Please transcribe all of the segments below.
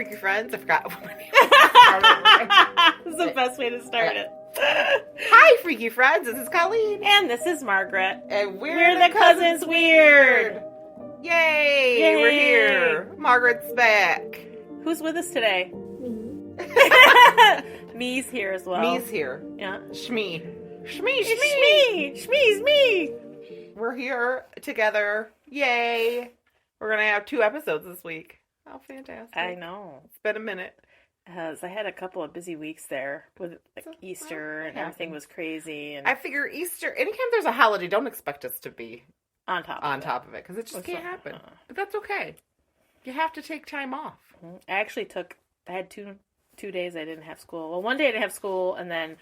freaky friends. I forgot. This is the best way to start it. Hi, freaky friends. This is Colleen. And this is Margaret. And we're the Cousins Weird. Yay! Yay! We're here. Margaret's back. Who's with us today? Me's here as well. Me's here. Yeah. Shmee. Shmee's me. We're here together. Yay! We're gonna have 2 episodes this week. Oh, fantastic. I know. It's been a minute. I had a couple of busy weeks there with Easter and everything was crazy. And I figure Easter, anytime there's a holiday, don't expect us to be on top of it because it just can't happen. But that's okay. You have to take time off. I had two days I didn't have school. Well, one day I didn't have school, and then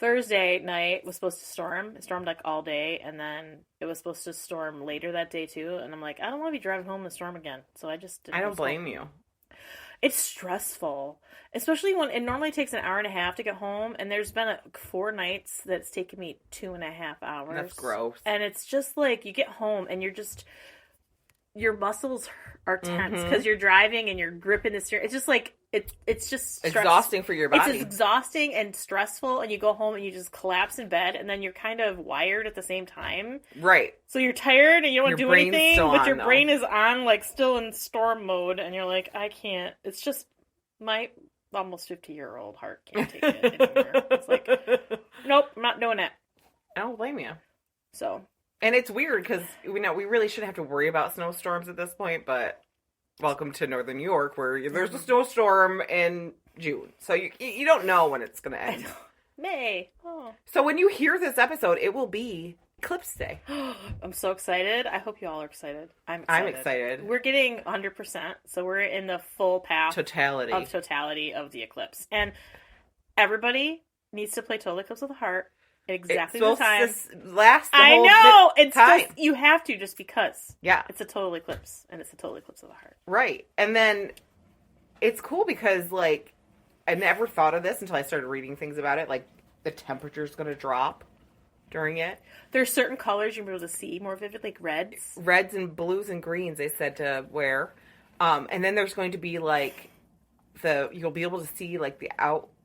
Thursday night was supposed to storm. It stormed like all day, and then it was supposed to storm later that day too. And I'm like, I don't want to be driving home in the storm again. So I just didn't. I don't blame you. It's stressful, especially when it normally takes an hour and a half to get home, and there's been 4 nights that's taken me 2.5 hours. That's gross. And it's just like you get home and your muscles are tense because you're driving and you're gripping the steering. It's just like it's just exhausting for your body. It's exhausting and stressful, and you go home and you just collapse in bed, and then you're kind of wired at the same time. Right. So you're tired and you don't want to do anything, but your brain is on, like, still in storm mode, and you're like, I can't. It's just my almost 50-year-old heart can't take it anymore. It's like, nope, I'm not doing it. I don't blame you. So. And it's weird because we really shouldn't have to worry about snowstorms at this point, but welcome to Northern New York where there's a snowstorm in June. So you don't know when it's going to end. May. Oh. So when you hear this episode, it will be Eclipse Day. I'm so excited. I hope you all are excited. I'm excited. We're getting 100%, so we're in the full path totality of the eclipse. And everybody needs to play Total Eclipse of the Heart. Exactly the time. Last the I whole know! It's time. just, you have to just because. Yeah. It's a total eclipse, and it's a total eclipse of the heart. Right. And then it's cool because, like, I never thought of this until I started reading things about it. Like, the temperature's going to drop during it. There's certain colors you'll be able to see more vivid, like reds. Reds and blues and greens, they said to wear. And then there's going to be, like, you'll be able to see, like,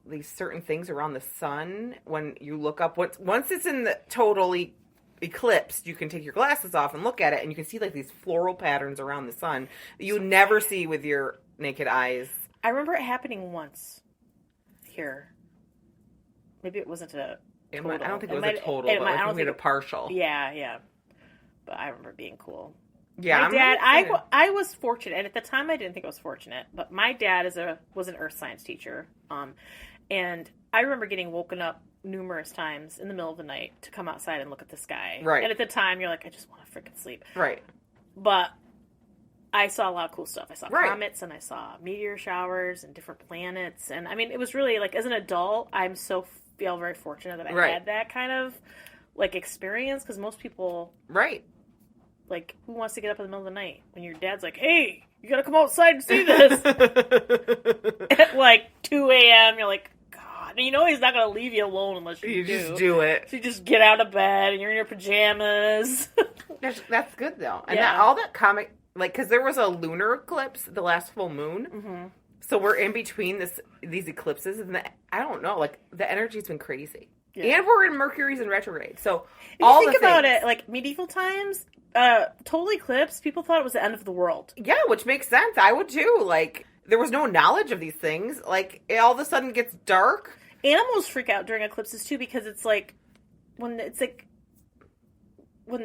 these certain things around the sun when you look up. Once it's in the totally eclipsed, you can take your glasses off and look at it, and you can see like these floral patterns around the sun that you never see with your naked eyes. I remember it happening once here. Maybe it wasn't a total. I don't think it was a total, but I think we had a partial. Yeah. But I remember it being cool. Yeah, my dad. I was fortunate, and at the time I didn't think I was fortunate. But my dad was an earth science teacher, and I remember getting woken up numerous times in the middle of the night to come outside and look at the sky. Right. And at the time, you're like, I just want to freaking sleep. Right. But I saw a lot of cool stuff. I saw comets, and I saw meteor showers and different planets, and I mean, it was really like, as an adult, feel very fortunate that I had that kind of like experience, because most people, like, who wants to get up in the middle of the night when your dad's like, hey, you gotta come outside and see this. At like 2 a.m., you're like, God. And you know he's not gonna leave you alone unless you just do it. So you just get out of bed and you're in your pajamas. That's good, though. And all that comic, like, because there was a lunar eclipse, the last full moon. Mm-hmm. So we're in between these eclipses, and I don't know, like, the energy's been crazy. Yeah. And we're in Mercury's in retrograde. So if you think about it, like, medieval times, total eclipse, people thought it was the end of the world. Yeah, which makes sense. I would too. Like, there was no knowledge of these things. Like, it all of a sudden gets dark. Animals freak out during eclipses too, because it's like when the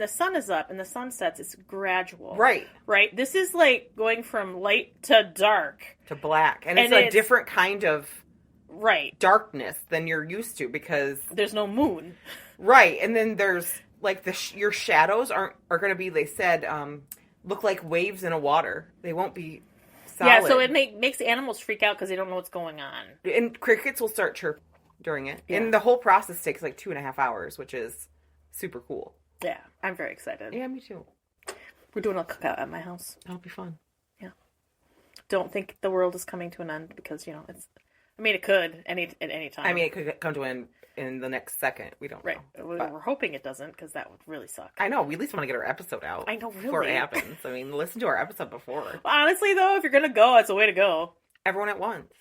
sun is up and the sun sets, it's gradual. Right. This is like going from light to dark. To black. And it's a different kind of darkness than you're used to, because there's no moon. Right. And then there's like your shadows are going to be, they said, look like waves in a water. They won't be solid. Yeah, so it makes animals freak out because they don't know what's going on. And crickets will start chirping during it. Yeah. And the whole process takes like 2.5 hours, which is super cool. Yeah, I'm very excited. Yeah, me too. We're doing a cookout at my house. That'll be fun. Yeah. Don't think the world is coming to an end, because, it could at any time. I mean, it could come to an end in the next second. We don't know. We're hoping it doesn't, because that would really suck. I know. We at least want to get our episode out. I know, really. Before it happens. I mean, listen to our episode before. Honestly, though, if you're going to go, it's a way to go. Everyone at once.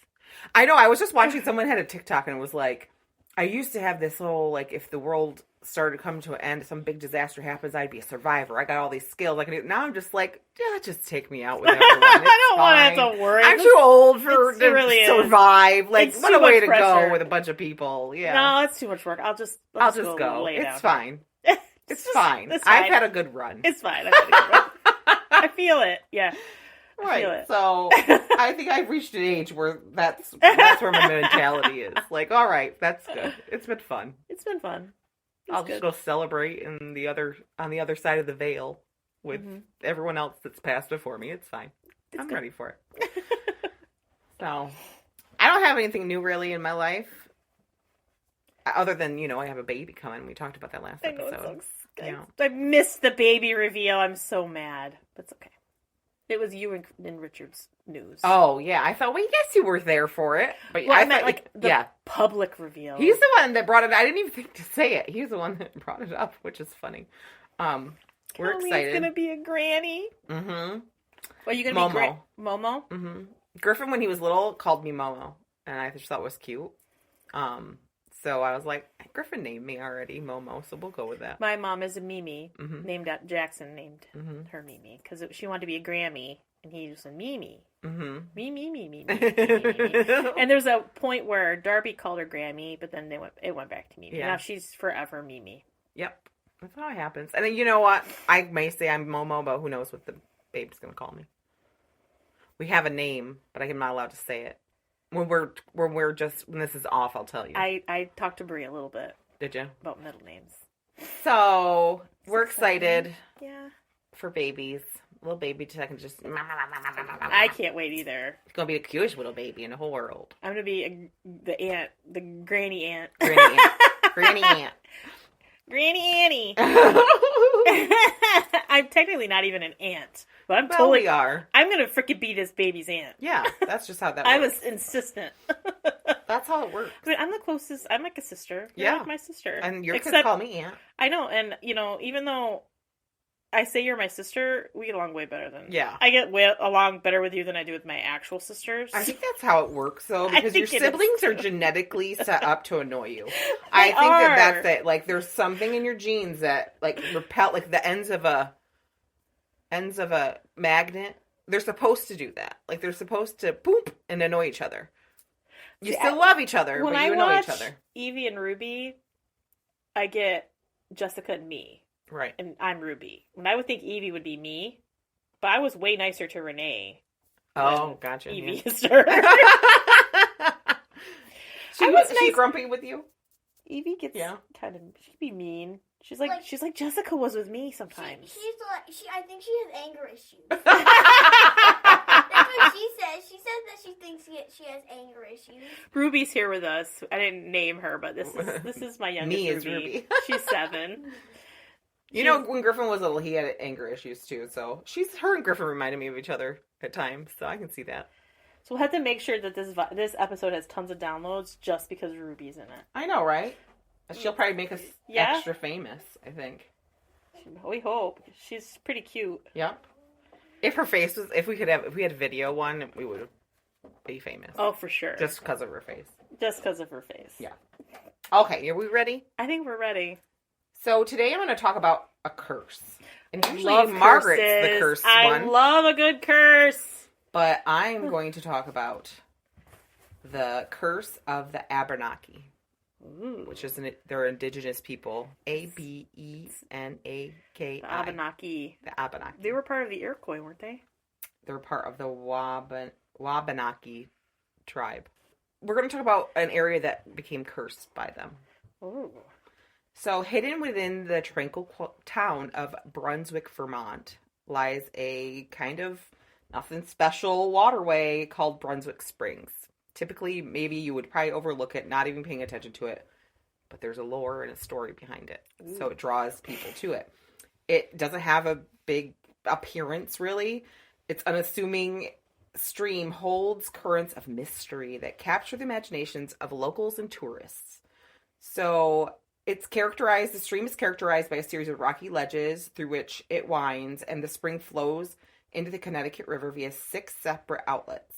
I know. I was just watching. Someone had a TikTok and it was like, I used to have this whole, like, if the world started to come to an end, some big disaster happens, I'd be a survivor. I got all these skills. I can do. Now I'm just like, yeah, just take me out with everyone. I don't want to have to worry. I'm too old to really survive. Like, it's what a way to go with a bunch of people. Yeah. No, it's too much work. I'll just go. It's fine. It's fine. I've had a good run. It's fine. I've had a good run. I feel it. Yeah. Right. So I think I've reached an age where that's where my mentality is. Like, all right, that's good. It's been fun. It's been fun. I'll just go celebrate on the other side of the veil with everyone else that's passed before me. It's fine. I'm ready for it. So I don't have anything new really in my life. Other than, I have a baby coming. We talked about that last episode. I missed the baby reveal. I'm so mad. But it's okay. It was you and Richard's news. Oh, yeah. I thought, well, yes, you were there for it. But I meant, like, the public reveal. He's the one that brought it. I didn't even think to say it. He's the one that brought it up, which is funny. We're excited. He's going to be a granny. Mm-hmm. Well, are you going to be Momo? Mm-hmm. Griffin, when he was little, called me Momo. And I just thought it was cute. So I was like, Griffin named me already, Momo, so we'll go with that. My mom is a Mimi, Jackson named her Mimi, because she wanted to be a Grammy, and he just said, Mimi. Mm-hmm. Mimi. And there's a point where Darby called her Grammy, but then it went back to Mimi. Yeah. Now she's forever Mimi. Yep. That's how it happens. And then, you know what? I may say I'm Momo, but who knows what the babe's going to call me. We have a name, but I'm not allowed to say it. When this is off, I'll tell you. I talked to Brie a little bit. Did you? About middle names. So, we're excited. Yeah. For babies. Little baby, I can just... I can't wait either. It's going to be the cutest little baby in the whole world. I'm going to be the granny aunt. Granny aunt. Granny Annie. I'm technically not even an aunt. But I'm totally are. I'm going to freaking be this baby's aunt. Yeah, that's just how that works. I was insistent. That's how it works. I mean, I'm the closest. I'm like a sister. You're like my sister. And your kids call me aunt. I know. And, even though I say you're my sister, we get along way better than... Yeah. I get along better with you than I do with my actual sisters. I think that's how it works, though, because your siblings are genetically set up to annoy you. I think that's it. Like, there's something in your genes that, like, repel, like, the ends of a magnet. They're supposed to do that. Like, they're supposed to boop and annoy each other. You still love each other, but you annoy each other. Evie and Ruby, I get Jessica and me. Right. And I'm Ruby. When I would think Evie would be me, but I was way nicer to Renee. Oh, gotcha. Evie is her. She grumpy with you? Evie gets kind of, she can be mean. She's like Jessica was with me sometimes. I think she has anger issues. That's what she says. She says that she thinks she has anger issues. Ruby's here with us. I didn't name her, but this is my youngest Me is Ruby. She's 7. When Griffin was little, he had anger issues too. So her and Griffin reminded me of each other at times. So I can see that. So we'll have to make sure that this episode has tons of downloads just because Ruby's in it. I know, right? She'll probably make us extra famous, I think. We hope. She's pretty cute. Yep. If we had a video one, we would be famous. Oh, for sure. Just because of her face. Yeah. Okay, are we ready? I think we're ready. So today I'm going to talk about a curse. And usually Margaret's the cursed one. I love a good curse. But I'm going to talk about the curse of the Abenaki. Ooh. Which is they're indigenous people. Abenaki. The Abenaki. The Abenaki. They were part of the Iroquois, weren't they? They're part of the Wabanaki tribe. We're going to talk about an area that became cursed by them. Ooh. So, hidden within the tranquil town of Brunswick, Vermont, lies a kind of nothing special waterway called Brunswick Springs. Typically, maybe you would probably overlook it, not even paying attention to it. But there's a lore and a story behind it. Ooh. So it draws people to it. It doesn't have a big appearance, really. Its unassuming stream holds currents of mystery that capture the imaginations of locals and tourists. So the stream is characterized by a series of rocky ledges through which it winds, and the spring flows into the Connecticut River via 6 separate outlets.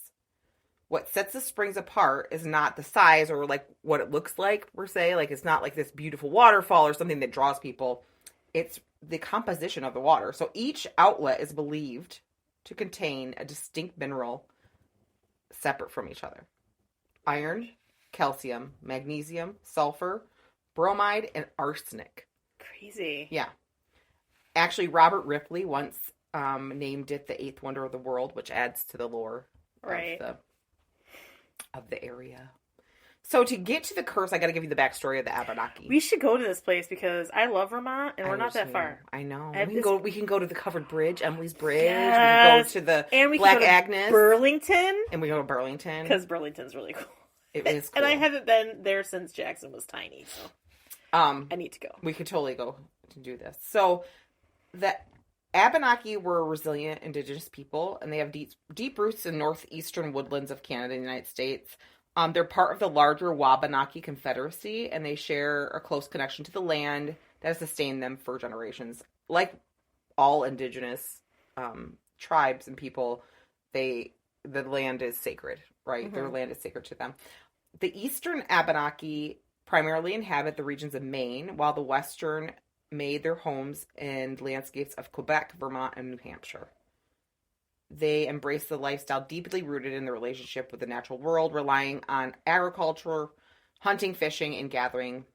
What sets the springs apart is not the size or like what it looks like, per se. Like, it's not like this beautiful waterfall or something that draws people. It's the composition of the water. So each outlet is believed to contain a distinct mineral separate from each other. Iron, calcium, magnesium, sulfur, bromide, and arsenic. Crazy. Yeah. Actually, Robert Ripley once named it the eighth wonder of the world, which adds to the lore of the area. So to get to the curse, I got to give you the backstory of the Abenaki. We should go to this place because I love Vermont, and we're not that far. I know. We can go to the covered bridge, Emily's Bridge. Yes. We can go to the Black Agnes, Burlington, and we go to Burlington because Burlington's really cool. It is cool. And I haven't been there since Jackson was tiny, so I need to go. We could totally go to do this. So the Abenaki were a resilient indigenous people, and they have deep roots in northeastern woodlands of Canada and the United States. They're part of the larger Wabanaki Confederacy, and they share a close connection to the land that has sustained them for generations. Like all indigenous tribes and people, the land is sacred, right? Mm-hmm. Their land is sacred to them. The eastern Abenaki primarily inhabit the regions of Maine, while the western made their homes in landscapes of Quebec, Vermont, and New Hampshire. They embrace the lifestyle deeply rooted in the relationship with the natural world, relying on agriculture, hunting, fishing, and gathering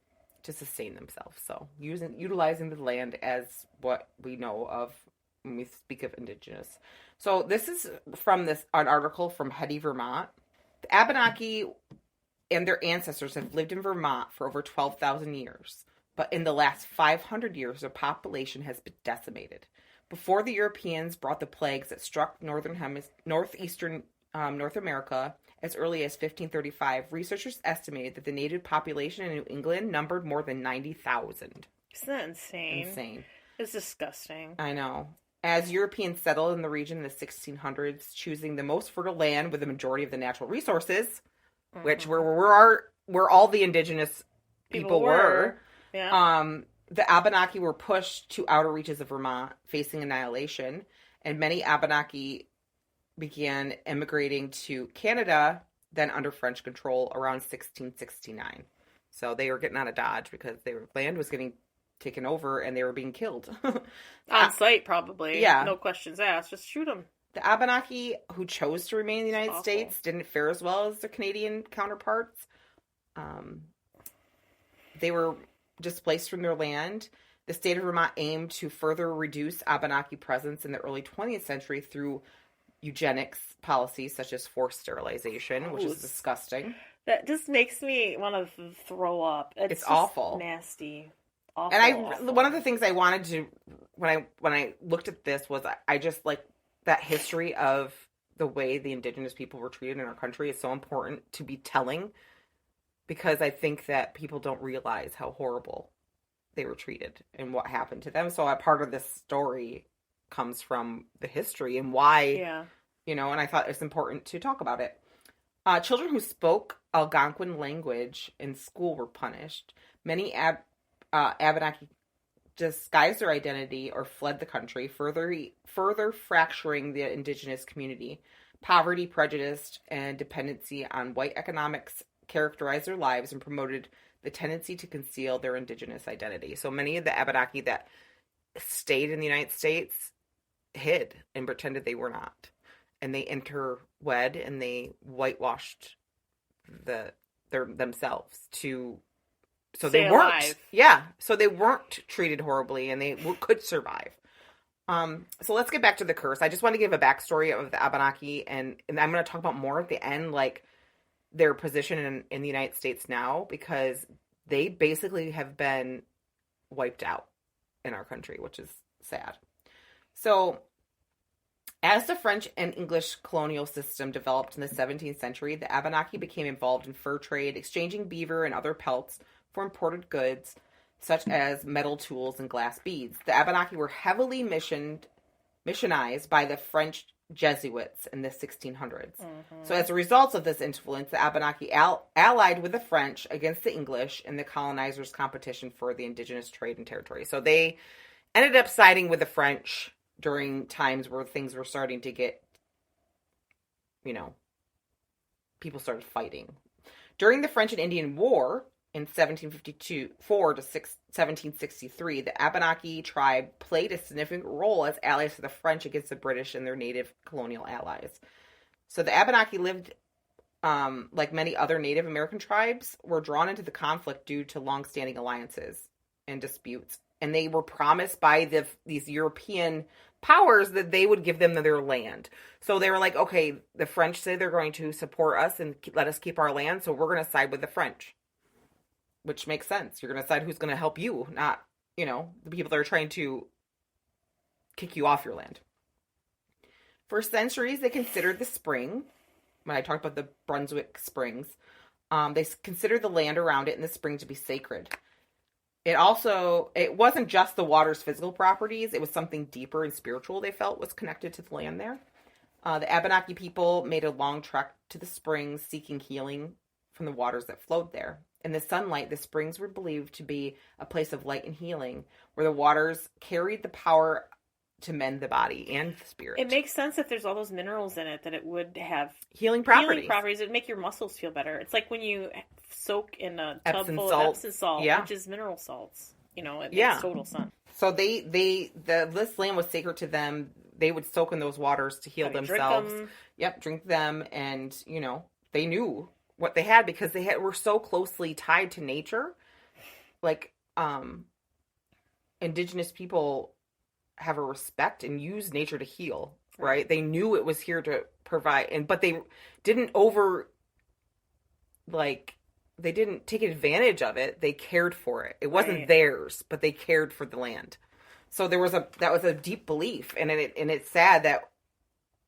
to sustain themselves. So utilizing the land as what we know of when we speak of indigenous. So this is from an article from Hetty, Vermont. The Abenaki and their ancestors have lived in Vermont for over 12,000 years. But in the last 500 years, their population has been decimated. Before the Europeans brought the plagues that struck northeastern North America as early as 1535, researchers estimated that the native population in New England numbered more than 90,000. Isn't that insane? Insane. It's disgusting. I know. As Europeans settled in the region in the 1600s, choosing the most fertile land with the majority of the natural resources, which were where all the indigenous people were. Yeah. The Abenaki were pushed to outer reaches of Vermont, facing annihilation, and many Abenaki began immigrating to Canada, then under French control, around 1669. So they were getting out of Dodge because their land was getting taken over and they were being killed. On site, probably. Yeah. No questions asked. Just shoot them. The Abenaki who chose to remain in the United States didn't fare as well as their Canadian counterparts. They were displaced from their land. The state of Vermont aimed to further reduce Abenaki presence in the early 20th century through eugenics policies such as forced sterilization, which is disgusting. That just makes me want to throw up. It's awful. Nasty. Awful, and awful. One of the things I wanted to, when I looked at this, was I just like that history of the way the indigenous people were treated in our country is so important to be telling, because I think that people don't realize how horrible they were treated and what happened to them. So a part of this story comes from the history and why, and I thought it's important to talk about it. Children who spoke Algonquin language in school were punished. Many Abenaki disguised their identity or fled the country, further fracturing the indigenous community. Poverty, prejudice, and dependency on white economics characterized their lives and promoted the tendency to conceal their indigenous identity. So many of the Abenaki that stayed in the United States hid and pretended they were not. And they interwed and they whitewashed themselves so they weren't alive. Yeah, so they weren't treated horribly and they could survive. So let's get back to the curse. I just want to give a backstory of the Abenaki, and I'm going to talk about more at the end, like their position in the United States now, because they basically have been wiped out in our country, which is sad. So as the French and English colonial system developed in the 17th century, the Abenaki became involved in fur trade, exchanging beaver and other pelts for imported goods, such as metal tools and glass beads. The Abenaki were heavily missionized by the French Jesuits in the 1600s. Mm-hmm. So as a result of this influence, the Abenaki allied with the French against the English in the colonizers' competition for the indigenous trade and territory. So they ended up siding with the French during times where things were starting to get, people started fighting. During the French and Indian War in 1754 to 1763, the Abenaki tribe played a significant role as allies to the French against the British and their native colonial allies. So the Abenaki lived, like many other Native American tribes, were drawn into the conflict due to long-standing alliances and disputes. And they were promised by these European powers that they would give them their land. So they were like, okay, the French say they're going to support us and let us keep our land, so we're going to side with the French. Which makes sense. You're going to decide who's going to help you, not, the people that are trying to kick you off your land. For centuries, they considered the spring, when I talked about the Brunswick Springs, they considered the land around it and the spring to be sacred. It wasn't just the water's physical properties, it was something deeper and spiritual they felt was connected to the land there. The Abenaki people made a long trek to the springs seeking healing from the waters that flowed there. In the sunlight, the springs were believed to be a place of light and healing, where the waters carried the power to mend the body and the spirit. It makes sense if there's all those minerals in it that it would have healing properties. It would make your muscles feel better. It's like when you soak in a tub Epsom full salt. of Epsom salt, which is mineral salts. It makes total sense. So this land was sacred to them. They would soak in those waters to heal themselves. Drink them, and they knew what they had because were so closely tied to nature. Like, indigenous people have a respect and use nature to heal, right? They knew it was here to provide, but they didn't they didn't take advantage of it. They cared for it. It wasn't theirs, but they cared for the land. So that was a deep belief, and it's sad that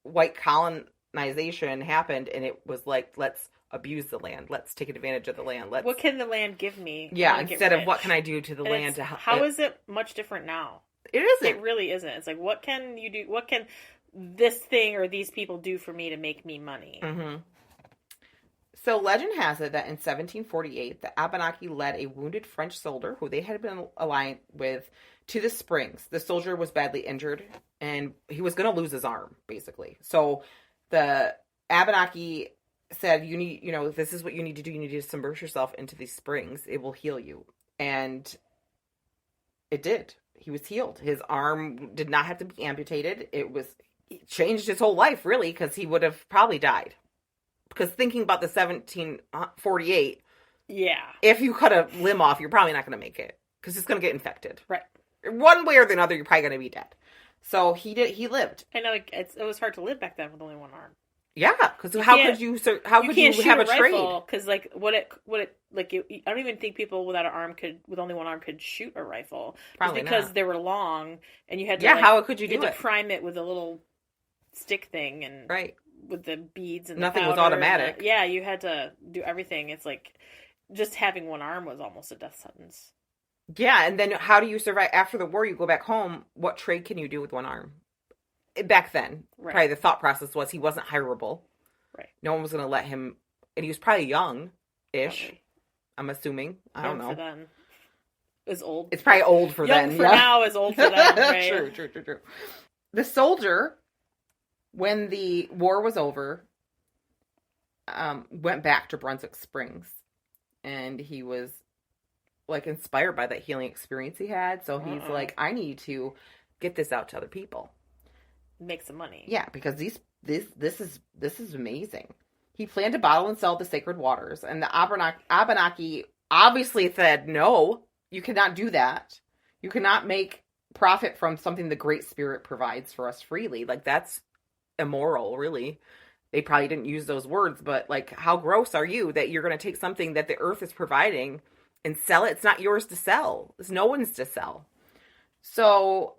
white colonization happened, and it was like, let's abuse the land. Let's take advantage of the land. What can the land give me? Yeah, instead of what can I do to the land to help. How is it much different now? It isn't. It really isn't. It's like, what can you do? What can this thing or these people do for me to make me money? Mm-hmm. So legend has it that in 1748, the Abenaki led a wounded French soldier who they had been aligned with to the springs. The soldier was badly injured, and he was going to lose his arm, basically. So the Abenaki said, this is what you need to do. You need to submerge yourself into these springs. It will heal you. And it did. He was healed. His arm did not have to be amputated. It changed his whole life, really, because he would have probably died. Because thinking about the 1748, if you cut a limb off, you're probably not going to make it. Because it's going to get infected. Right. One way or the other, you're probably going to be dead. So he lived. I know it was hard to live back then with only one arm. Yeah, because how could you have a trade? Because I don't even think people with only one arm could shoot a rifle. Probably because not. they were long, and you had to how could you do to prime it with a little stick thing and with the beads and nothing was automatic. You had to do everything. It's like just having one arm was almost a death sentence. Yeah, and then how do you survive after the war? You go back home. What trade can you do with one arm? Back then, probably the thought process was he wasn't hireable. Right. No one was going to let him, and he was probably young-ish. Probably. I'm assuming. I don't know. For then. It's old. It's probably old for then. Young for now is old for then. Right? True. The soldier, when the war was over, went back to Brunswick Springs, and he was inspired by that healing experience he had. So he's like, I need to get this out to other people. Make some money. Yeah, because this is amazing. He planned to bottle and sell the sacred waters, and the Abenaki obviously said, no, you cannot do that. You cannot make profit from something the Great Spirit provides for us freely. That's immoral, really. They probably didn't use those words, but how gross are you that you're going to take something that the earth is providing and sell it? It's not yours to sell. It's no one's to sell. So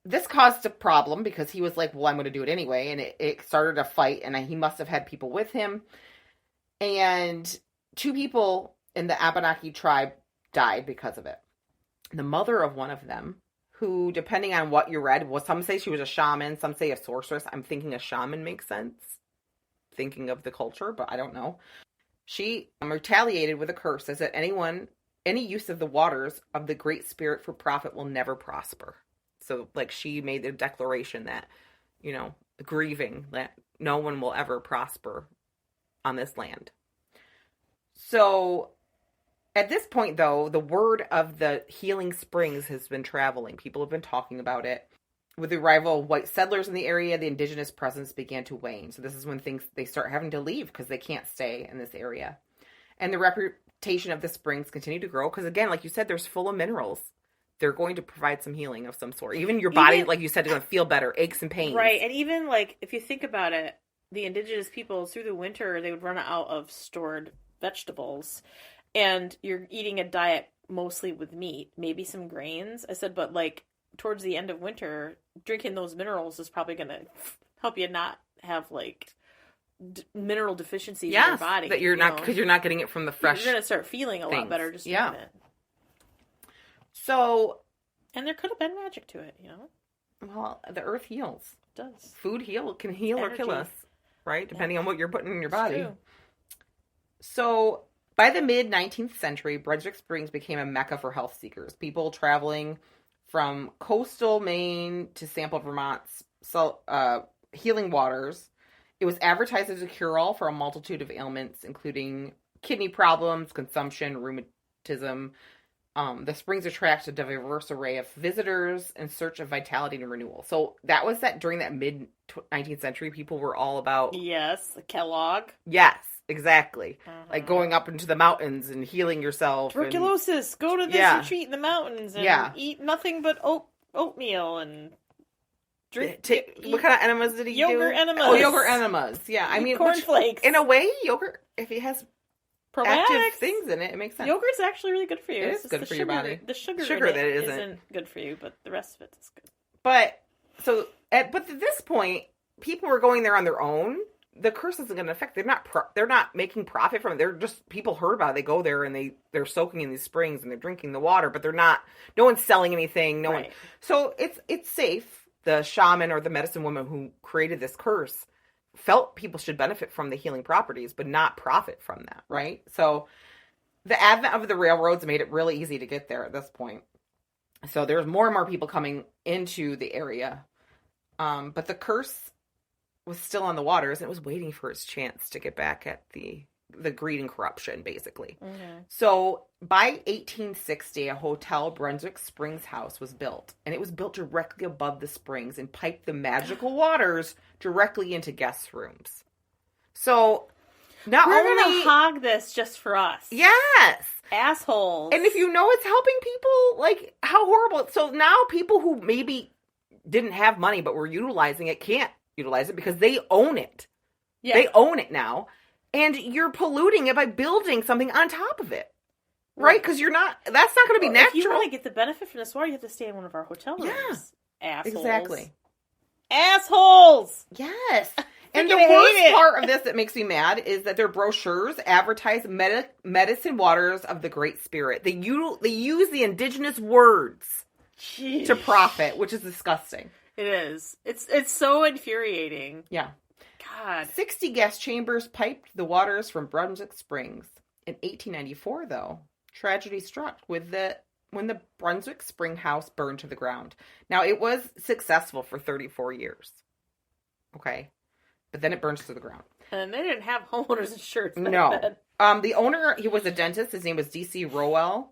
this caused a problem because he was like, well, I'm going to do it anyway. And it started a fight, and he must have had people with him. And 2 people in the Abenaki tribe died because of it. The mother of one of them, who, depending on what you read, some say she was a shaman, some say a sorceress. I'm thinking a shaman makes sense, thinking of the culture, but I don't know. She retaliated with a curse, as that any use of the waters of the Great Spirit for profit will never prosper. So, she made the declaration that, grieving, that no one will ever prosper on this land. So at this point, though, the word of the healing springs has been traveling. People have been talking about it. With the arrival of white settlers in the area, the indigenous presence began to wane. So this is when they start having to leave because they can't stay in this area. And the reputation of the springs continue to grow because, again, like you said, there's full of minerals. They're going to provide some healing of some sort. Even your body, like you said, is going to feel better, aches and pains. Right, and even, like, if you think about it, the indigenous people, through the winter, they would run out of stored vegetables. And you're eating a diet mostly with meat, maybe some grains. I said, but, like, towards the end of winter, drinking those minerals is probably going to help you not have, like, mineral deficiencies in your body. That you're not, because you're not getting it from the fresh. You're going to start feeling a lot better just doing it. So. And there could have been magic to it, you know? Well, the earth heals. It does. Food can heal or kill us, right? Depending on what you're putting in your body. True. So, by the mid-19th century, Brunswick Springs became a mecca for health seekers. People traveling from coastal Maine to sample Vermont's healing waters. It was advertised as a cure-all for a multitude of ailments, including kidney problems, consumption, rheumatism. The springs attract a diverse array of visitors in search of vitality and renewal. So that was during that mid-19th century, people were all about... Yes, the Kellogg. Yes, exactly. Like going up into the mountains and healing yourself. Tuberculosis, go to this retreat in the mountains and eat nothing but oatmeal and... What kind of enemas did he do? Yogurt enemas. Oh, yogurt enemas. Yeah, I mean... Cornflakes. In a way, yogurt, if it has... active things in it makes sense. Yogurt's actually really good for you. It is good for your body. The sugar that it isn't good for you, but the rest of it is good. But at this point, people were going there on their own. The curse isn't going to affect. They're not making profit from it. They're just, people heard about it. They go there and they're soaking in these springs and they're drinking the water, but they're not. No one's selling anything. No one. So it's safe. The shaman or the medicine woman who created this curse felt people should benefit from the healing properties, but not profit from that, right? So the advent of the railroads made it really easy to get there at this point. So there's more and more people coming into the area. But the curse was still on the waters and it was waiting for its chance to get back at the greed and corruption, basically. Mm-hmm. So by 1860, a hotel, Brunswick Springs House, was built. And it was built directly above the springs and piped the magical waters directly into guest rooms. So we're going to hog this just for us. Yes. Assholes. And if you know it's helping people, like, how horrible. So now people who maybe didn't have money but were utilizing it can't utilize it because they own it. Yeah. They own it now. And you're polluting it by building something on top of it. Right? Because that's not going to be natural. If you want to get the benefit from this water, you have to stay in one of our hotel rooms. Yeah. Assholes. Exactly. Assholes! Yes. And the worst part of this that makes me mad is that their brochures advertise medicine waters of the Great Spirit. They use the indigenous words to profit, which is disgusting. It is. It's so infuriating. Yeah. God. 60 guest chambers piped the waters from Brunswick Springs. In 1894, though, tragedy struck when the Brunswick Spring house burned to the ground. Now, it was successful for 34 years. Okay. But then it burns to the ground. And they didn't have homeowners insurance. No. The owner, he was a dentist. His name was D.C. Rowell.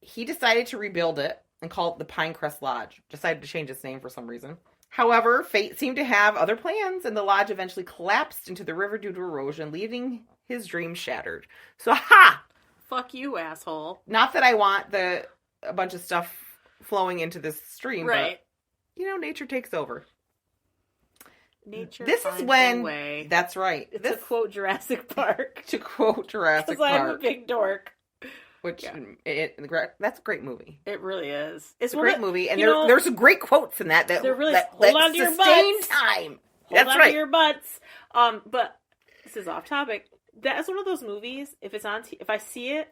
He decided to rebuild it and call it the Pinecrest Lodge. Decided to change its name for some reason. However, fate seemed to have other plans, and the lodge eventually collapsed into the river due to erosion, leaving his dreams shattered. So, fuck you, asshole. Not that I want a bunch of stuff flowing into this stream, right? But, nature takes over. Nature this finds is when, a way. That's right. It's to quote Jurassic Park. To quote Jurassic Park. Because I'm a big dork. Which, that's a great movie. It really is. It's a great movie, and there's some great quotes in that really hold on to your butts. Time. Hold on to your butts. But this is off topic. That is one of those movies. If it's on, if I see it,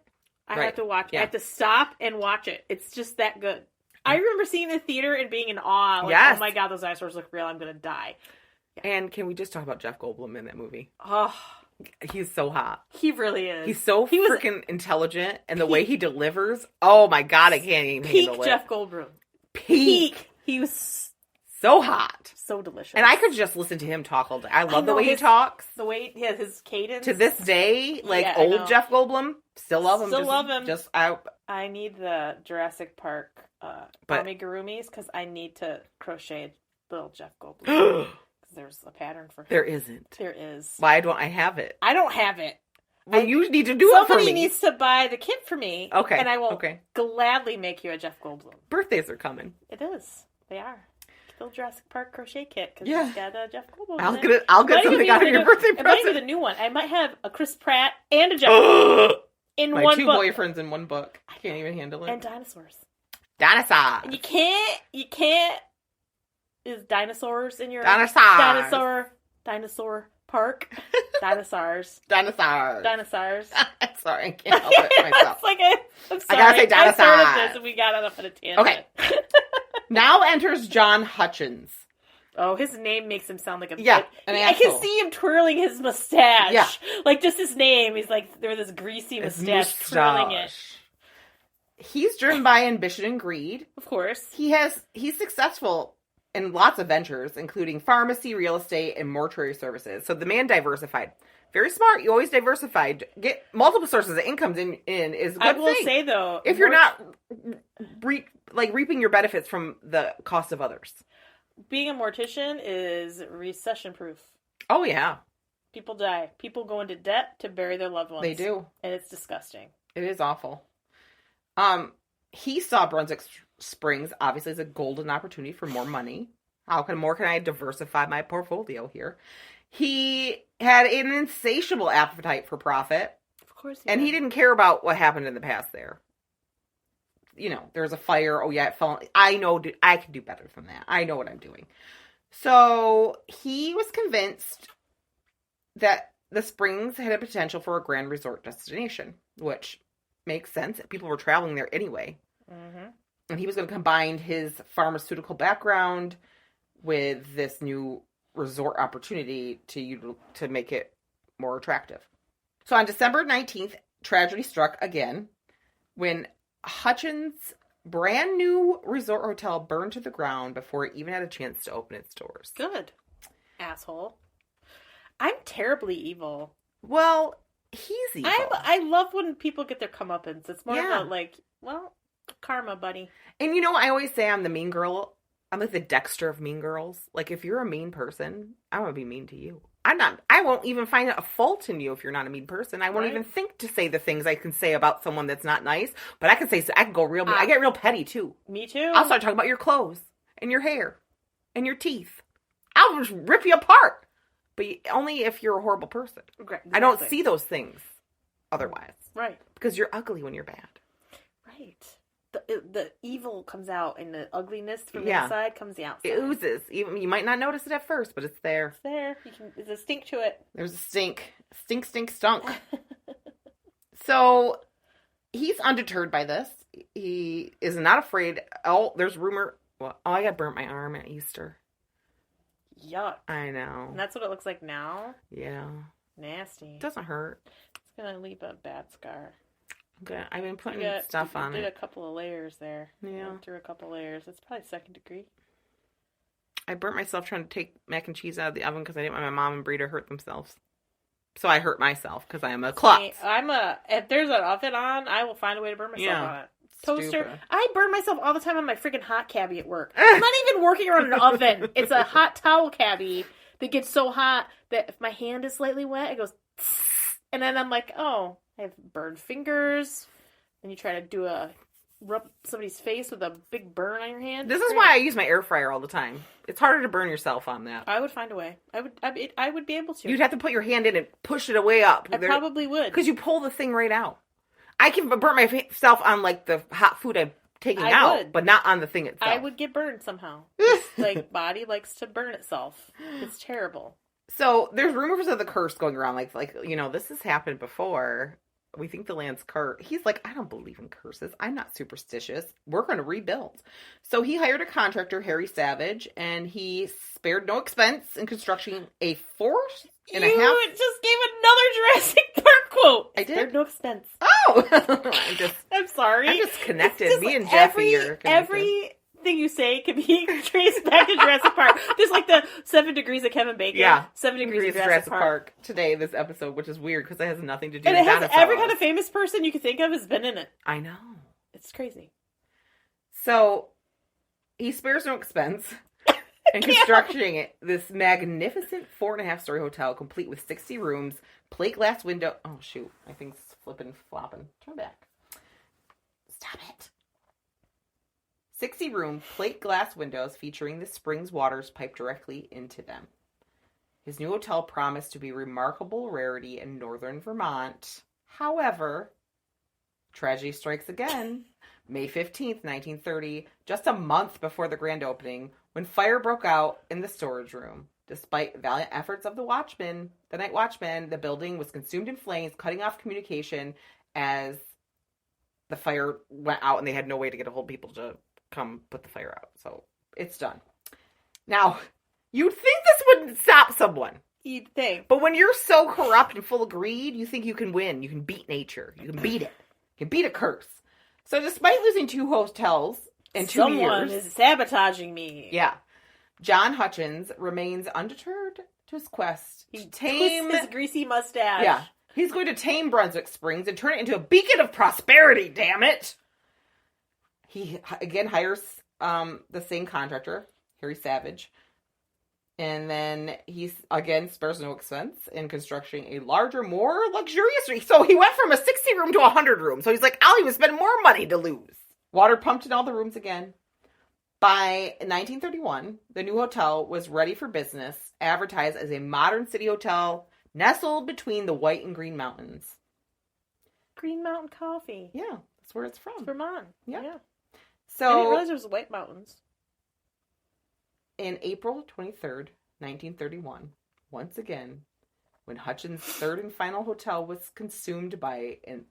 I have to watch it. I have to stop and watch it. It's just that good. I remember seeing the theater and being in awe. Like, oh my god, those dinosaurs look real. I'm gonna die. Yeah. And can we just talk about Jeff Goldblum in that movie? Oh. He's so hot. He really is. He's so freaking intelligent, and the way he delivers. Oh my god, I can't even handle it. Peak Jeff Goldblum. Peak. He was So hot. So delicious. And I could just listen to him talk all day. I love the way he talks. The way his cadence. To this day, like old Jeff Goldblum, still love him. Love him. I need the Jurassic Park amigurumis because I need to crochet little Jeff Goldblum. Because there's a pattern for him. There isn't. There is. Why don't I have it? I don't have it. Well, you need to do it for me. Somebody needs to buy the kit for me. Okay. And I will gladly make you a Jeff Goldblum. Birthdays are coming. It is. They are. Little Jurassic Park crochet kit because it's got a Jeff Goldblum. I'll get something out of your birthday present. It might be the new one. I might have a Chris Pratt and a Jeff Goldblum in one book. My 2 boyfriends in one book. I can't even handle it. And dinosaurs. Dinosaurs. And you can't. Is dinosaurs in your dinosaurs? Dinosaur park? Dinosaurs. Dinosaurs. Sorry, I can't help it myself. I'm sorry. I gotta say dinosaurs. I started this and we got off on a tangent. Okay. Now enters John Hutchins. Oh, his name makes him sound like an asshole. I can see him twirling his mustache. Yeah. Like, just his name. He's like, there this greasy mustache twirling it. He's driven by ambition and greed. Of course. He's successful in lots of ventures, including pharmacy, real estate, and mortuary services. So the man diversified. Very smart. You always diversified. Get multiple sources of income in is a good thing. I will say, though, if you're not reaping your benefits from the cost of others. Being a mortician is recession-proof. Oh, yeah. People die. People go into debt to bury their loved ones. They do. And it's disgusting. It is awful. He saw Brunswick Springs, obviously, as a golden opportunity for more money. How more can I diversify my portfolio here? He had an insatiable appetite for profit. Of course he didn't care about what happened in the past there. You know, there's a fire. Oh, yeah, it fell. I know I can do better than that. I know what I'm doing. So he was convinced that the Springs had a potential for a grand resort destination, which makes sense. People were traveling there anyway. Mm-hmm. And he was going to combine his pharmaceutical background with this new resort opportunity to make it more attractive. So on December 19th, tragedy struck again when Hutchins' brand new resort hotel burned to the ground before it even had a chance to open its doors. Good. Asshole. I'm terribly evil. Well, he's evil. I love when people get their comeuppance. It's more about karma, buddy. And I always say I'm the mean girl. I'm like the Dexter of mean girls. Like, if you're a mean person, I want to be mean to you. I won't even find a fault in you if you're not a mean person. I won't even think to say the things I can say about someone that's not nice. But I can go real mean. I get real petty, too. Me, too. I'll start talking about your clothes and your hair and your teeth. I'll just rip you apart. But only if you're a horrible person. Exactly. I don't see those things otherwise. Right. Because you're ugly when you're bad. Right. The evil comes out and the ugliness from the inside comes the outside. It oozes. Even you might not notice it at first, but it's there. It's there. There's a stink to it. There's a stink. Stink, stink, stunk. So he's undeterred by this. He is not afraid. Oh, there's rumor. Well, I got burnt my arm at Easter. Yuck. I know. And that's what it looks like now? Yeah. Nasty. It doesn't hurt. It's going to leave a bad scar. Okay. I've been putting stuff on it. You did a couple of layers there. Yeah. Went through a couple of layers. It's probably 2nd degree. I burnt myself trying to take mac and cheese out of the oven because I didn't want my mom and Brie to hurt themselves. So I hurt myself because I am a klutz. If there's an oven on, I will find a way to burn myself on it. Toaster. Stupid. I burn myself all the time on my freaking hot cabbie at work. I'm not even working around an oven. It's a hot towel cabbie that gets so hot that if my hand is slightly wet, it goes and then I'm like, oh, I have burned fingers. And you try to rub somebody's face with a big burn on your hand. This is why I use my air fryer all the time. It's harder to burn yourself on that. I would find a way. I would be able to. You'd have to put your hand in and push it way up. I probably would. Because you pull the thing right out. I can burn myself on, like, the hot food I'm taking out, but not on the thing itself. I would get burned somehow. Body likes to burn itself. It's terrible. So, there's rumors of the curse going around, like this has happened before. We think the land's cursed. He's like, I don't believe in curses. I'm not superstitious. We're going to rebuild. So he hired a contractor, Harry Savage, and he spared no expense in constructing a 4.5. You just gave another Jurassic Park quote. I did. Spared no expense. Oh, I'm sorry. I'm just connected. Me and Jeffy are connected. Every everything you say can be traced back to Jurassic Park. There's like the 7 degrees of Kevin Bacon. Yeah. 7 degrees of Jurassic Park. Today, this episode, which is weird because it has nothing to do And with it has dinosaurs. every kind of famous person you could think of has been in it. I know. It's crazy. So, he spares no expense in constructing this magnificent 4.5-story hotel, complete with 60 rooms, plate glass window. Oh, shoot. I think it's flipping, flopping. Turn back. Stop it. 60-room plate glass windows featuring the spring's waters piped directly into them. His new hotel promised to be a remarkable rarity in northern Vermont. However, tragedy strikes again. May 15th, 1930, just a month before the grand opening, when fire broke out in the storage room. Despite valiant efforts of the night watchman, the building was consumed in flames, cutting off communication as the fire went out and they had no way to get a hold of people to come put the fire out. So it's done. Now, you'd think this wouldn't stop someone. You'd think. But when you're so corrupt and full of greed, you think you can win. You can beat nature. You can beat it. You can beat a curse. So despite losing 2 hotels in 2 years... Someone is sabotaging me. Yeah. John Hutchins remains undeterred to his quest to tame... his greasy mustache. Yeah. He's going to tame Brunswick Springs and turn it into a beacon of prosperity, damn it! He again hires the same contractor, Harry Savage. And then he again spares no expense in constructing a larger, more luxurious... So he went from a 60-room to a 100-room. So he's like, I'll even spend more money to lose. Water pumped in all the rooms again. By 1931, the new hotel was ready for business, advertised as a modern city hotel nestled between the White and Green Mountains. Green Mountain Coffee. Yeah, that's where it's from. It's Vermont. Yeah. So, I didn't realize there was White Mountains. In April 23rd, 1931, once again, when Hutchins' third and final hotel was consumed by an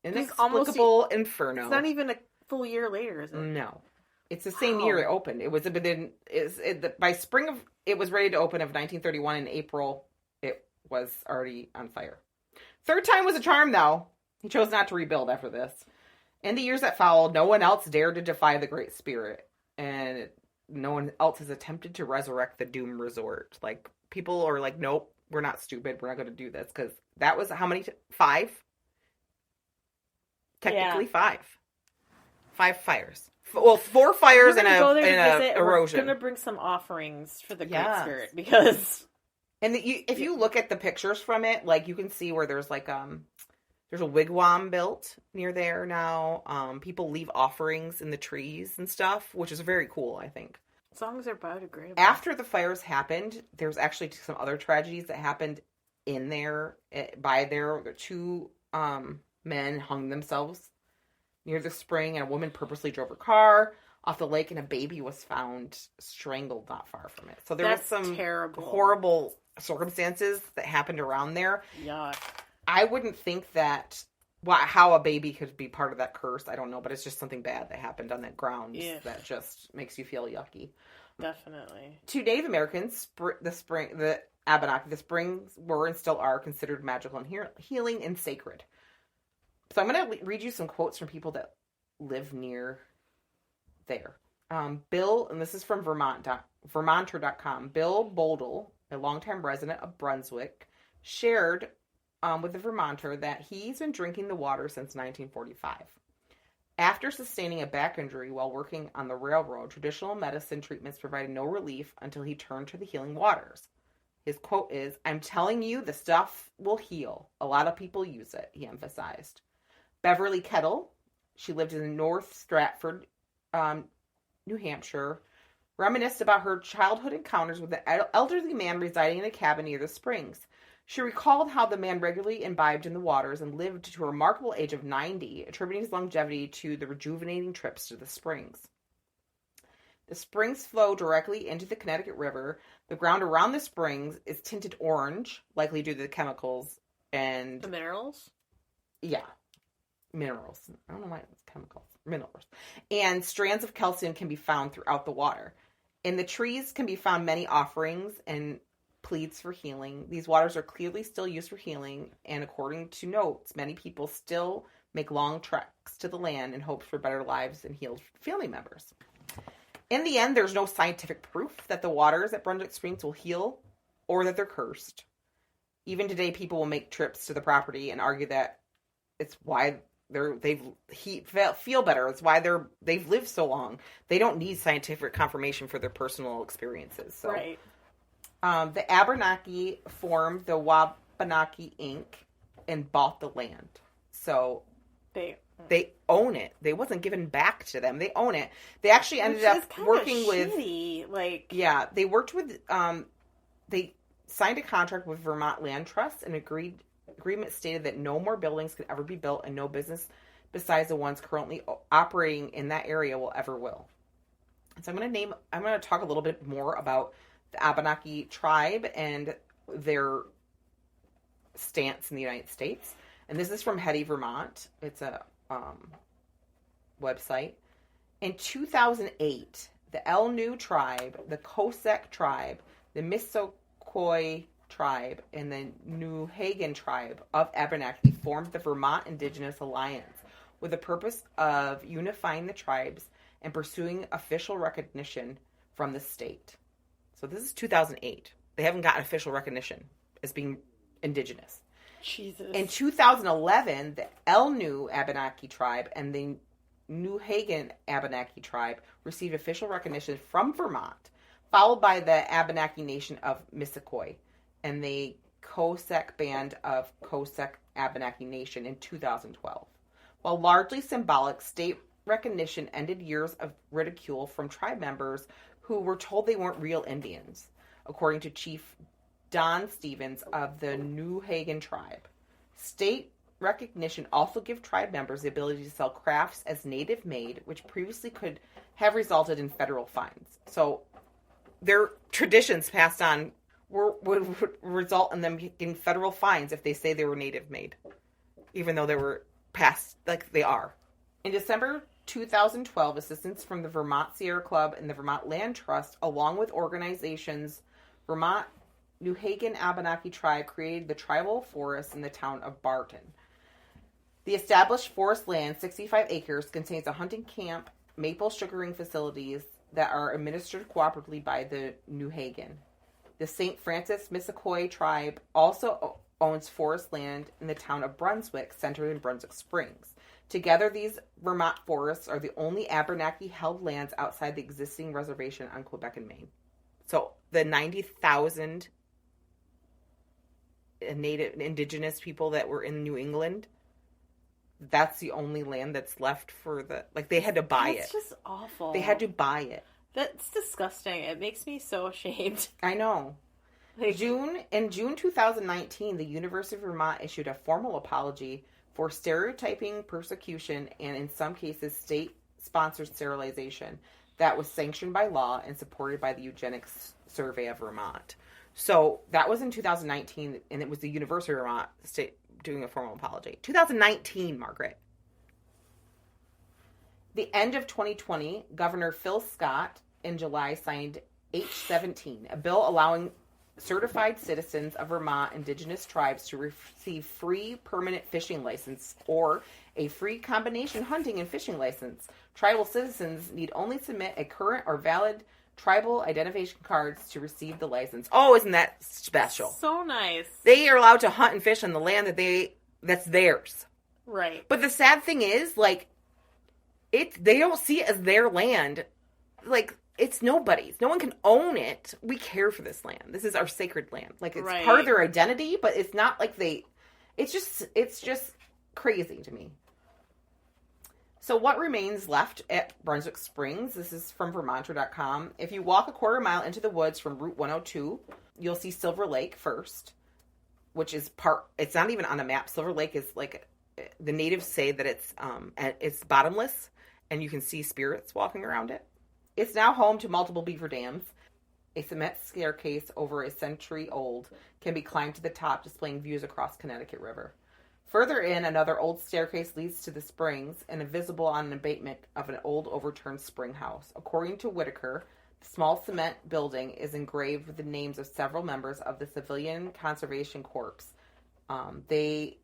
inexplicable inferno. It's not even a full year later, is it? No. It's the same year it opened. It was by spring of... It was ready to open of 1931. In April, it was already on fire. Third time was a charm, though. He chose not to rebuild after this. In the years that followed, no one else dared to defy the Great Spirit. And no one else has attempted to resurrect the Doom Resort. Like, people are like, nope, we're not stupid. We're not going to do this. Because that was how many? 5? Technically 5. 5 fires. Well, 4 fires and a erosion. We're going to bring some offerings for the Great Spirit. Because... And if you look at the pictures from it, like, you can see where there's like, there's a wigwam built near there now. People leave offerings in the trees and stuff, which is very cool, I think. As long as they're biodegradable. After the fires happened, there's actually some other tragedies that happened in there. By there, 2 men hung themselves near the spring, and a woman purposely drove her car off the lake, and a baby was found strangled not far from it. So there was some horrible circumstances that happened around there. Yuck. I wouldn't think that how a baby could be part of that curse. I don't know, but it's just something bad that happened on that ground that just makes you feel yucky. Definitely. To Native Americans, the Abenaki, the springs were and still are considered magical and healing and sacred. So I'm going to read you some quotes from people that live near there. Bill, and this is from Vermonter.com. Bill Boldle, a longtime resident of Brunswick, shared with the Vermonter that he's been drinking the water since 1945. After sustaining a back injury while working on the railroad, traditional medicine treatments provided no relief until he turned to the healing waters. His quote is, "I'm telling you, the stuff will heal. A lot of people use it," he emphasized. Beverly Kettle, she lived in North Stratford, New Hampshire, reminisced about her childhood encounters with an elderly man residing in a cabin near the springs. She recalled how the man regularly imbibed in the waters and lived to a remarkable age of 90, attributing his longevity to the rejuvenating trips to the springs. The springs flow directly into the Connecticut River. The ground around the springs is tinted orange, likely due to the chemicals and... The minerals? Yeah. Minerals. I don't know why it's chemicals. Minerals. And strands of calcium can be found throughout the water. In the trees can be found many offerings and pleads for healing. These waters are clearly still used for healing, and according to notes, many people still make long treks to the land in hopes for better lives and healed family members. In the end, there's no scientific proof that the waters at Brunswick Springs will heal or that they're cursed. Even today, people will make trips to the property and argue that it's why they feel better. It's why they've lived so long. They don't need scientific confirmation for their personal experiences. So. Right. The Abenaki formed the Wabanaki Inc. and bought the land. So they own it. They wasn't given back to them. They own it. They actually ended up working with. Yeah, they worked with. They signed a contract with Vermont Land Trust, and agreement stated that no more buildings could ever be built, and no business besides the ones currently operating in that area will. And so I'm going to talk a little bit more about the Abenaki tribe and their stance in the United States. And this is from Hetty, Vermont. It's a website. In 2008, the Elnu tribe, the Cossack tribe, the Missisquoi tribe, and the New Hagen tribe of Abenaki formed the Vermont Indigenous Alliance with the purpose of unifying the tribes and pursuing official recognition from the state. So this is 2008. They haven't gotten official recognition as being indigenous. Jesus. In 2011, the Elnu Abenaki tribe and the New Hagen Abenaki tribe received official recognition from Vermont, followed by the Abenaki Nation of Missisquoi and the Cossack Band of Cossack Abenaki Nation in 2012. While largely symbolic, state recognition ended years of ridicule from tribe members who were told they weren't real Indians, according to Chief Don Stevens of the New Hagen tribe. State recognition also gives tribe members the ability to sell crafts as native made, which previously could have resulted in federal fines. So their traditions passed on would result in them getting federal fines if they say they were native made, even though they were passed like they are. In December 2012, assistance from the Vermont Sierra Club and the Vermont Land Trust, along with organizations Vermont New Hagen Abenaki tribe, created the tribal forest in the town of Barton. The established forest land, 65 acres, contains a hunting camp, maple sugaring facilities that are administered cooperatively by the New Hagen. The St. Francis Missisquoi tribe also owns forest land in the town of Brunswick, centered in Brunswick Springs. Together, these Vermont forests are the only Abenaki-held lands outside the existing reservation on Quebec and Maine. So the 90,000 native indigenous people that were in New England, that's the only land that's left for the... Like, they had to buy it. It's just awful. They had to buy it. That's disgusting. It makes me so ashamed. I know. In June 2019, the University of Vermont issued a formal apology for stereotyping, persecution, and in some cases, state-sponsored sterilization that was sanctioned by law and supported by the Eugenics Survey of Vermont. So that was in 2019, and it was the University of Vermont state doing a formal apology. 2019, Margaret. The end of 2020, Governor Phil Scott in July signed H-17, a bill allowing certified citizens of Vermont indigenous tribes to receive free permanent fishing license or a free combination hunting and fishing license. Tribal citizens need only submit a current or valid tribal identification cards to receive the license. Oh, isn't that special? So nice. They are allowed to hunt and fish on the land that's theirs. Right. But the sad thing is, like, they don't see it as their land. Like, it's nobody's. No one can own it. We care for this land. This is our sacred land. Like, it's part of their identity, but it's not like it's just crazy to me. So what remains left at Brunswick Springs? This is from Vermonter.com. If you walk a quarter mile into the woods from Route 102, you'll see Silver Lake first, which is it's not even on a map. Silver Lake is like, the natives say that it's bottomless, and you can see spirits walking around it. It's now home to multiple beaver dams. A cement staircase over a century old can be climbed to the top, displaying views across Connecticut River. Further in, another old staircase leads to the springs and is visible on an abatement of an old overturned spring house. According to Whitaker, the small cement building is engraved with the names of several members of the Civilian Conservation Corps. The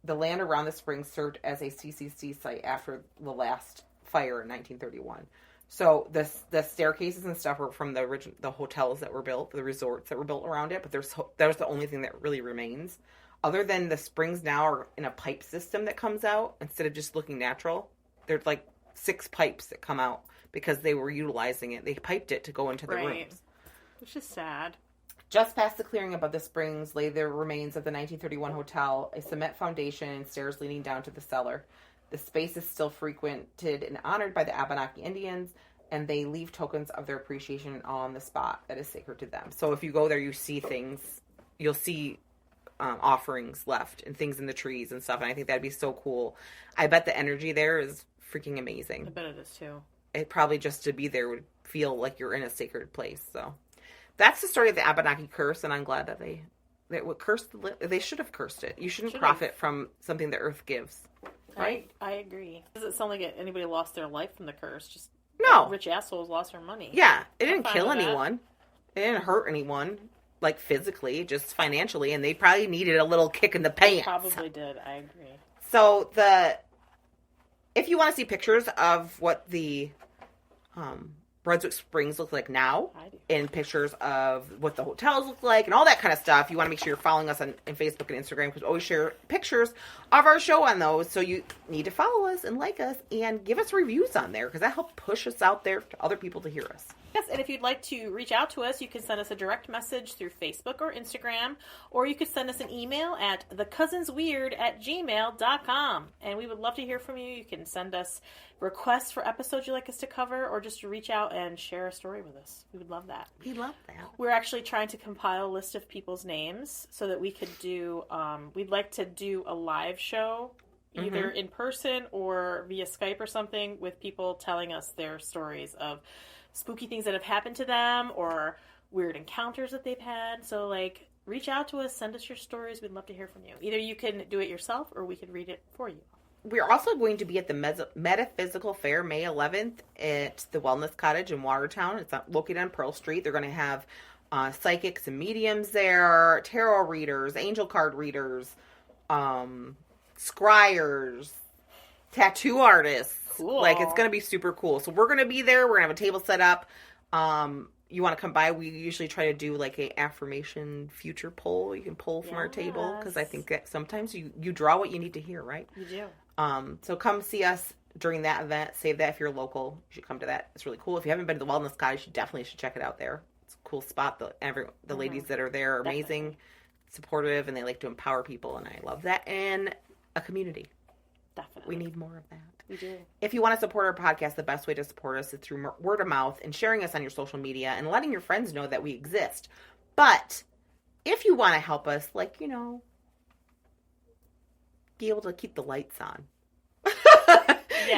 land around the springs served as a CCC site after the last fire in 1931. So the staircases and stuff were from the hotels that were built, the resorts that were built around it. But that was the only thing that really remains. Other than the springs now are in a pipe system that comes out instead of just looking natural. There's like 6 pipes that come out because they were utilizing it. They piped it to go into the rooms. Which is sad. Just past the clearing above the springs lay the remains of the 1931 hotel, a cement foundation and stairs leading down to the cellar. The space is still frequented and honored by the Abenaki Indians, and they leave tokens of their appreciation on the spot that is sacred to them. So if you go there, you see things, you'll see offerings left and things in the trees and stuff, and I think that'd be so cool. I bet the energy there is freaking amazing. I bet it is too. It probably just to be there would feel like you're in a sacred place. So that's the story of the Abenaki curse, and I'm glad that they would curse. They should have cursed it. You shouldn't profit from something the earth gives. Right? I agree. Does it sound like anybody lost their life from the curse? Just no. Rich assholes lost their money. Yeah, it didn't kill anyone. It didn't hurt anyone, like physically, just financially, and they probably needed a little kick in the pants. Probably did. I agree. So if you want to see pictures of what the Brunswick Springs look like now, and pictures of what the hotels look like, and all that kind of stuff, you want to make sure you're following us on Facebook and Instagram, because we always share pictures of our show on those. So you need to follow us and like us and give us reviews on there, because that helps push us out there to other people to hear us. Yes, and if you'd like to reach out to us, you can send us a direct message through Facebook or Instagram, or you could send us an email at thecousinsweird@gmail.com. And we would love to hear from you. You can send us requests for episodes you'd like us to cover, or just reach out and share a story with us. We would love that. We love that. We're actually trying to compile a list of people's names so that we could do, we'd like to do a live show, either in person or via Skype or something, with people telling us their stories of spooky things that have happened to them or weird encounters that they've had. So, like, reach out to us, send us your stories. We'd love to hear from you. Either you can do it yourself or we can read it for you. We're also going to be at the Metaphysical Fair May 11th at the Wellness Cottage in Watertown. It's located on Pearl Street. They're going to have psychics and mediums there, tarot readers, angel card readers, scryers, tattoo artists. Cool. Like, it's going to be super cool. So we're going to be there. We're going to have a table set up. You want to come by? We usually try to do like a affirmation future poll. You can pull from our table, because I think that sometimes you draw what you need to hear, right? You do. So come see us during that event. Save that if you're local. You should come to that. It's really cool. If you haven't been to the Wellness Cottage, you definitely should check it out there. It's a cool spot. The ladies that are there are amazing, supportive, and they like to empower people, and I love that. And a community. Definitely. We need more of that. We do. If you want to support our podcast, the best way to support us is through word of mouth and sharing us on your social media and letting your friends know that we exist. But if you want to help us, like, be able to keep the lights on.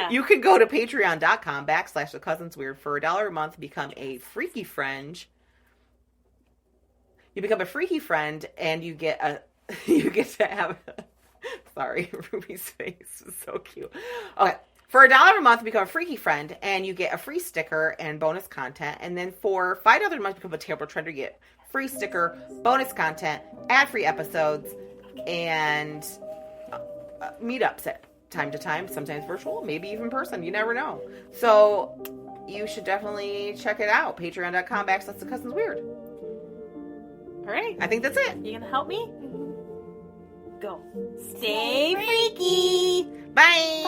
You can go to patreon.com/thecousinsweird for $1 a month, become a freaky friend. You become a freaky friend, and you get to have... Sorry, Ruby's face is so cute. Okay, for $1 a month, become a freaky friend, and you get a free sticker and bonus content. And then for $5 a month, become a terrible trender, you get free sticker, bonus content, ad-free episodes, and meetups at time to time, sometimes virtual, maybe even person. You never know. So you should definitely check it out. Patreon.com/thecousinsweird. All right. I think that's it. You gonna help me? Go. Stay freaky. Bye.